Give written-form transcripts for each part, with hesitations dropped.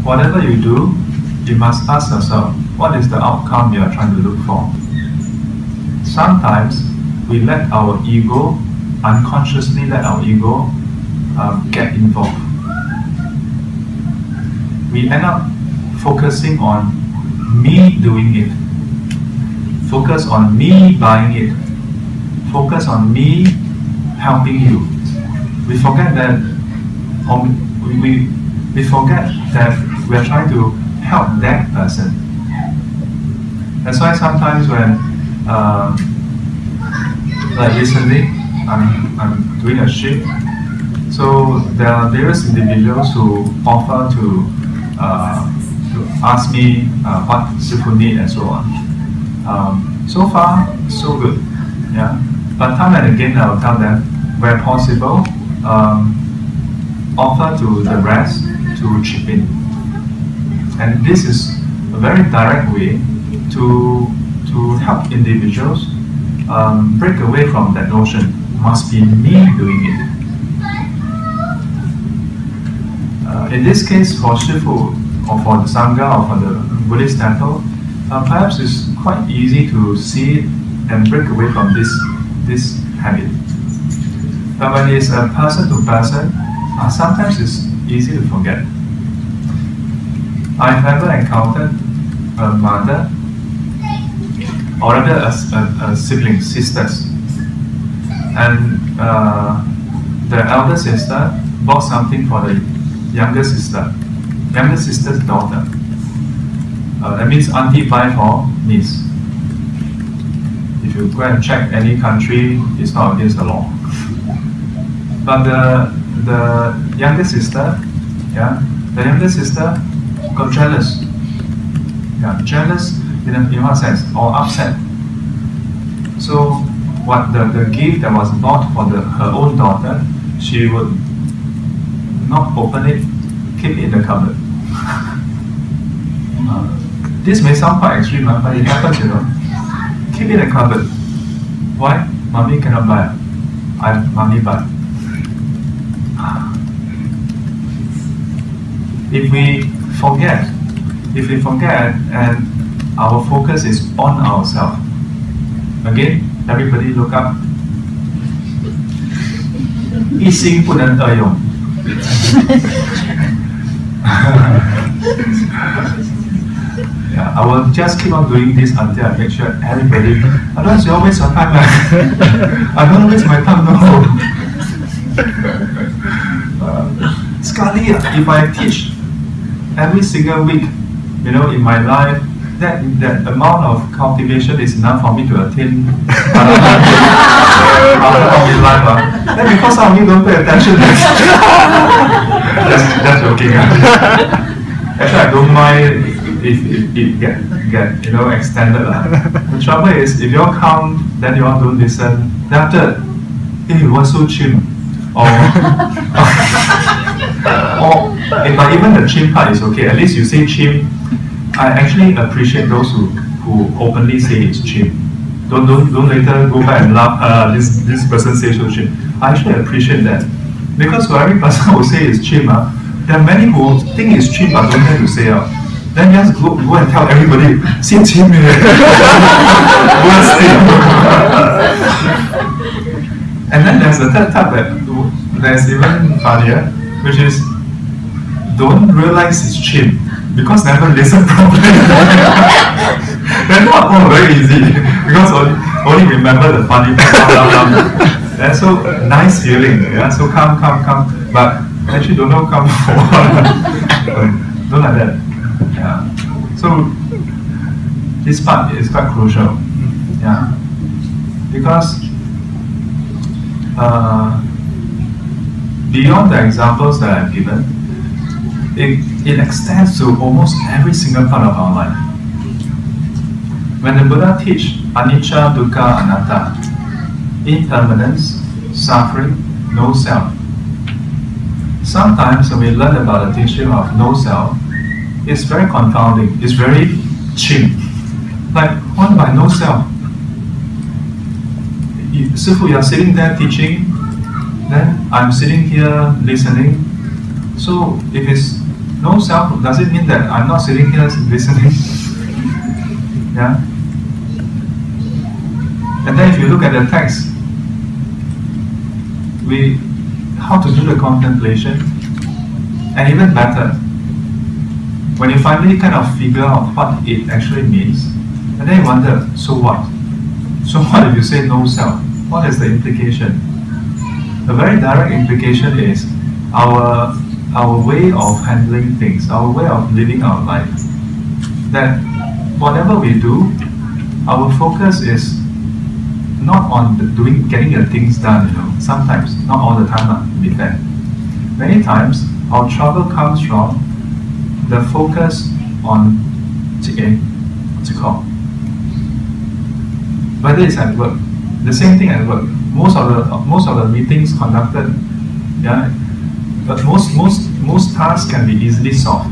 whatever you do, you must ask yourself, what is the outcome you are trying to look for? Sometimes we let our ego, unconsciously let our ego get involved. We end up focusing on me doing it, focus on me buying it, focus on me helping you. We forget that, we forget that we are trying to help that person. That's why sometimes when, like recently, I'm doing a shift, so there are various individuals who offer to ask me what Sifu need and so on. So far, so good. Yeah. But time and again, I'll tell them, where possible, offer to the rest to chip in. And this is a very direct way to help individuals break away from that notion, must be me doing it. In this case, for Shifu, or for the Sangha, or for the Buddhist temple, perhaps it's quite easy to see it and break away from this habit. But when it's a person to person, sometimes it's easy to forget. I've ever encountered a mother, or rather a sibling, sisters, and the elder sister bought something for the younger sister's daughter. That means auntie buy for niece. If you go and check any country, it's not against the law. But the younger sister, got jealous. Yeah, jealous in what sense? Or upset. So what the gift that was bought for her own daughter, she would not open it, keep it in the cupboard. This may sound quite extreme, but it happens, you know. Keep it in the cupboard. Why? Mommy cannot buy it. Mommy buy. If we forget and our focus is on ourselves, again, everybody look up. 一心不能二用。Yeah, I will just keep on doing this until I make sure everybody. Otherwise, you all waste your time. I don't waste my time, no. Sekali, if I teach every single week, you know, in my life, that amount of cultivation is enough for me to attain our life. Then because some of you don't pay attention, that's joking. Actually, I don't mind if it get you know, extended. The trouble is, if you all come, then you all don't listen. Then after, hey, what's so chim? But even the chim part is okay. At least you say chim. I actually appreciate those who openly say it's chim. Don't later go back and laugh. This person says so chim. I actually appreciate that, because for every person who say it's chim, there are many who think it's chim but don't dare to say out. Then just go and tell everybody, see chim. Worst thing. And then there's the third type that's even funnier, which is don't realize it's chim because never listen properly. Then very easy, because only remember the funny part. That's so nice feeling. Yeah, so come, but actually don't know come for what. Don't like that. Yeah. So this part is quite crucial. Yeah, because beyond the examples that I've given, it extends to almost every single part of our life. When the Buddha teach anicca, dukkha, anatta, impermanence, suffering, no self. Sometimes when we learn about the teaching of no self, it's very confounding. It's very chim. Like, what by no self? Sifu, you're sitting there teaching, then I'm sitting here listening. So if it's No self, does it mean that I'm not sitting here listening? Yeah? And then if you look at the text, how to do the contemplation, and even better, when you finally kind of figure out what it actually means, and then you wonder, so what? So what if you say no self? What is the implication? The very direct implication is our way of handling things, our way of living our life. That whatever we do, our focus is not on getting the things done, sometimes, not all the time, to be fair. Many times, our trouble comes from the focus on what's it called? Whether it's at work, the same thing at work. Most of the meetings conducted, yeah, but most tasks can be easily solved.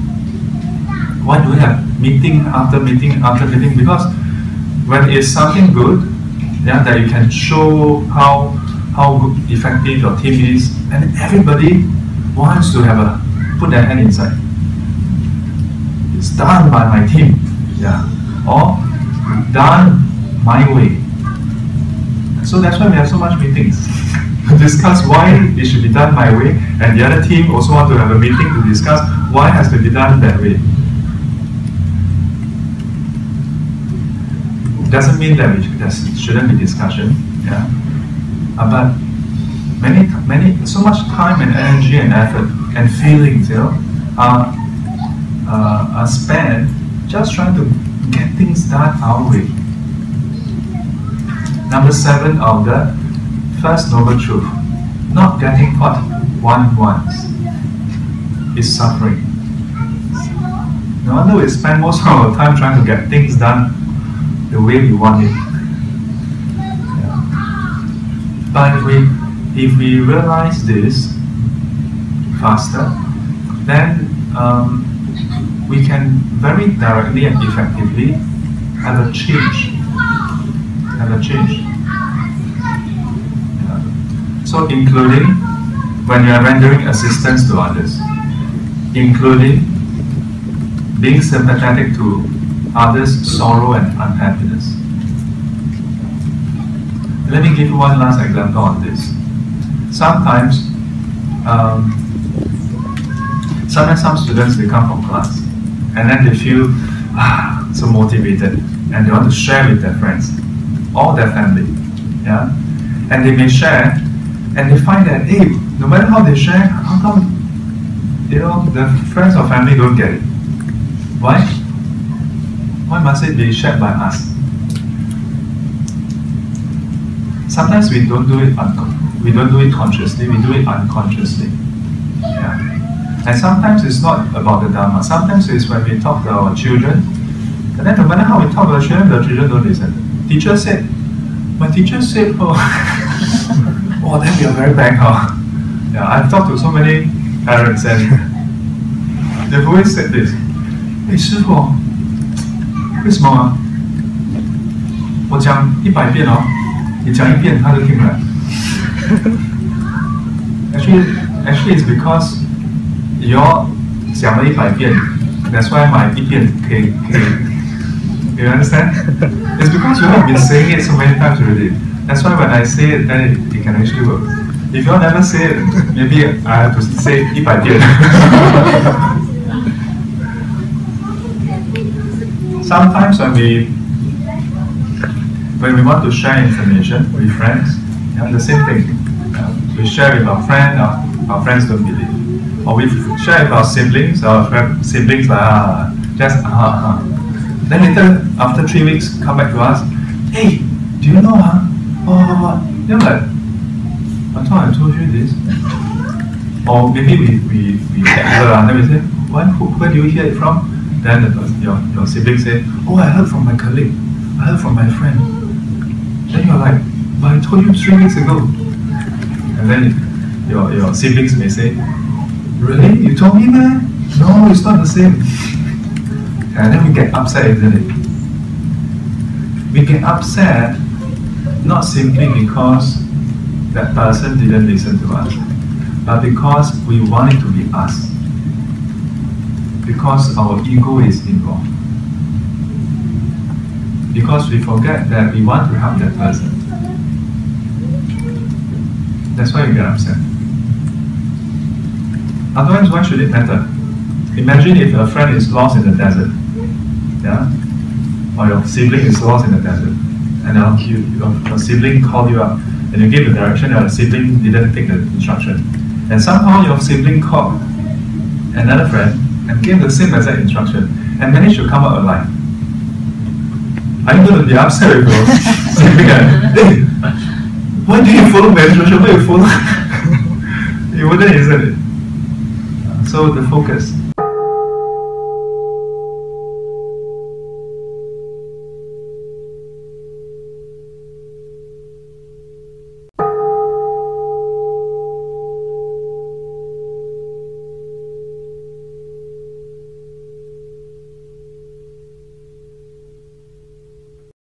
Why do we have meeting after meeting after meeting? Because when it's something good, yeah, that you can show how good, effective your team is, and everybody wants to put their hand inside. It's done by my team, yeah, or done my way. So that's why we have so much meetings to discuss why it should be done my way, and the other team also want to have a meeting to discuss why it has to be done that way. Doesn't mean that there shouldn't be discussion, yeah. But so much time and energy and effort and feelings, are spent just trying to get things done our way. Number 7 of the first noble truth: not getting what one wants is suffering. No wonder we spend most of our time trying to get things done the way we want it. Yeah. But if we realize this faster, then we can very directly and effectively have a change. Yeah. So including when you are rendering assistance to others, including being sympathetic to others' sorrow and unhappiness. Let me give you one last example on this. Sometimes some students, they come from class and then they feel so motivated and they want to share with their friends, all their family, yeah. And they may share, and they find that, hey, no matter how they share, how come the friends or family don't get it? Why? Why must it be shared by us? Sometimes we don't do it consciously, we do it unconsciously. Yeah. And sometimes it's not about the Dharma. Sometimes it's when we talk to our children, and then no matter how we talk to the children don't listen. My teacher said, oh, then we are very bad, huh? Yeah, I've talked to so many parents and they've always said this. Hey, 师父，为什么啊？我讲100遍哦，你讲1遍他就听了。Actually, it's because you're 讲了100遍 that's why my 1遍可以 you understand? It's because you have been saying it so many times already. That's why when I say it, then it can actually work. If you never say it, maybe I have to say 100遍. Sometimes when we want to share information with friends, the same thing. We share with our friend, our friends don't believe. Or we share with our siblings siblings like, just Then later, after 3 weeks, come back to us, hey, do you know, what? You're like, I thought I told you this. Or maybe we and then we say, where do you hear it from? Then your sibling say, oh, I heard from my colleague, I heard from my friend. Then you're like, but I told you 3 weeks ago. And then your siblings may say, really? You told me that? No, it's not the same. And then we get upset, isn't it? We get upset not simply because that person didn't listen to us, but because we want it to be us. because our ego is involved. Because we forget that we want to help that person. That's why you get upset. Otherwise, why should it matter? Imagine if a friend is lost in the desert, yeah, or your sibling is lost in the desert, and your sibling called you up, and you gave the direction, and your sibling didn't take the instruction, and somehow your sibling called another friend and gave the same exact instruction, and managed to come out alive. Are you going to be upset with your sibling? Hey, why do you follow my instruction? Why you follow? You wouldn't, isn't it? So the focus.